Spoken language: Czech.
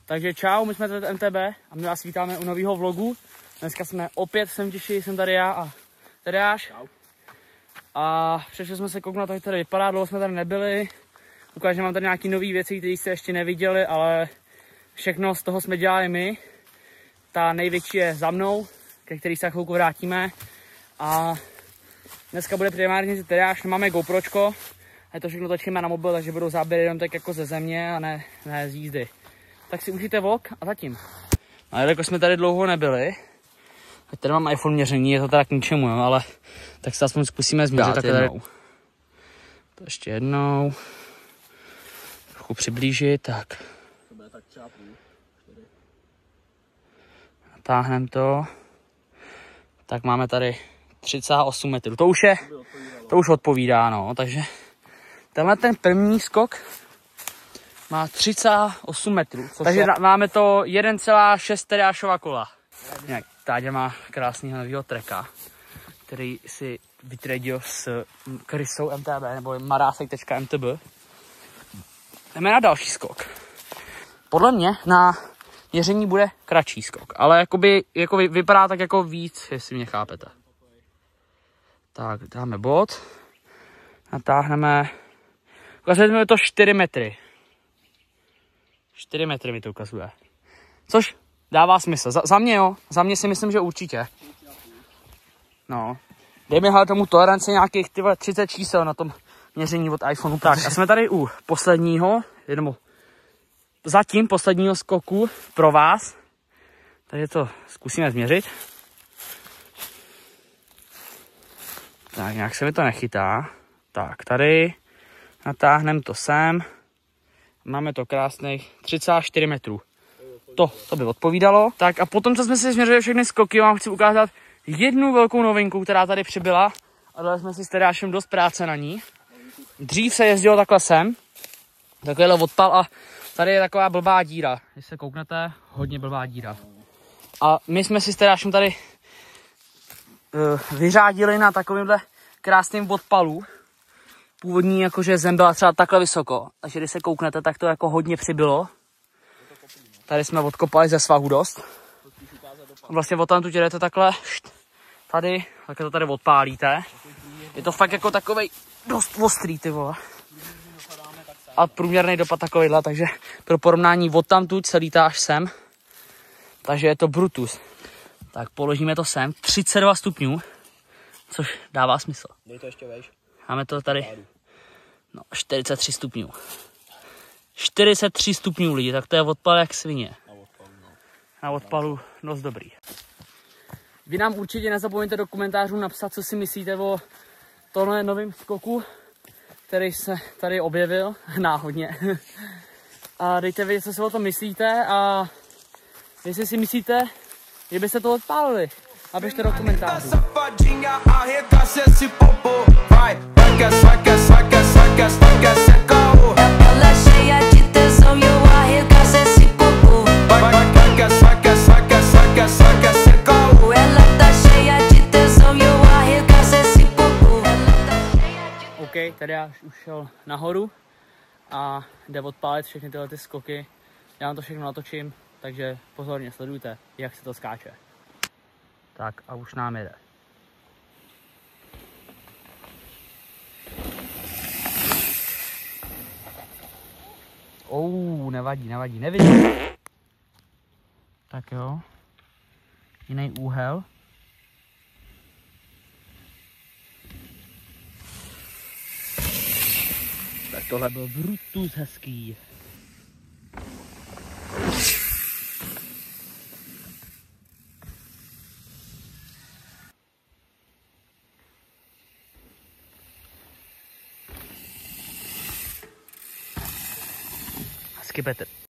Takže čau, my jsme tady MTB a my vás vítáme u nového vlogu. Dneska jsme opět sem těší, jsem tady já a Tadeáš. A přišli jsme se kouknout, jak tady vypadá, dlouho jsme tady nebyli. Ukážeme vám tady nějaké nové věci, které jste ještě neviděli, ale všechno z toho jsme dělali my. Ta největší je za mnou, ke který se chvilku vrátíme. A dneska bude primárně Tadeáš, máme GoPročko. A to všechno točíme na mobil, takže budou záběry jenom tak jako ze země a ne z jízdy. Tak si užijte vlog a zatím. A jelikož jsme tady dlouho nebyli, tak tady mám iPhone měření, je to teda k ničemu, jo, ale tak se aspoň zkusíme změřit tak jednou. To ještě jednou. Trochu přiblížit, tak. Natáhneme to. Tak máme tady 38 metrů. To už odpovídá, no, takže tenhle ten první skok má 38 metrů. Takže máme to 1,6 Tadeášova kola. Jinak Táďa má krásného nového treka, který si vytradil s Krysou MTB, nebo marásek.mtb. Jdeme na další skok. Podle mě na měření bude kratší skok, ale jako vypadá tak jako víc, jestli mě chápete. Tak, dáme bod. Natáhneme. Ukazujeme mi to 4 metry. 4 metry mi to ukazuje. Což dává smysl. Za mě jo. Za mě si myslím, že určitě. No. Dejme hlavně tomu toleranci nějakých 30 čísel na tom měření od iPhoneu. Tak a jsme tady u posledního, nebo zatím posledního skoku pro vás. Takže to zkusíme změřit. Tak nějak se mi to nechytá. Tak tady natáhneme to sem. Máme to krásných 34 metrů. To by odpovídalo. Tak a potom, co jsme si změřili všechny skoky, vám chci ukázat jednu velkou novinku, která tady přibyla. A dali jsme si s Tadeášem dost práce na ní. Dřív se jezdilo takhle sem. Takovýhle odpal a tady je taková blbá díra. Když se kouknete, hodně blbá díra. A my jsme si s Tadeášem tady vyřádili na takovýmhle krásným odpalu. Původní jakože zem byla třeba takhle vysoko, takže když se kouknete, tak to jako hodně přibylo. Tady jsme odkopali ze svahu dost. Vlastně od tam tu jdete takhle, tady, tak to tady odpálíte. Je to fakt jako takovej dost ostrý, ty vole. A průměrný dopad takovýhle, takže pro porovnání od tamtud se lítá až sem. Takže je to Brutus. Tak položíme to sem, 32 stupňů, což dává smysl. Dej to ještě vejš. Máme to tady, no 43 stupňů. 43 stupňů lidi, tak to je odpal jak svině. Na odpalu dost dobrý. Vy nám určitě nezapomeňte do komentářů napsat, co si myslíte o tohle novém skoku, který se tady objevil náhodně. A dejte vědět, co si o tom myslíte a jestli si myslíte, že byste to odpálili. A běžte do komentářů. OK, tady já už šel nahoru a jde odpálit všechny tyhle ty skoky. Já vám to všechno natočím, takže pozorně sledujte, jak se to skáče. Tak a už nám jede. Nevadí, nevidím. Tak jo. Jiný úhel. Tak tohle byl Brutus hezký. Skipete.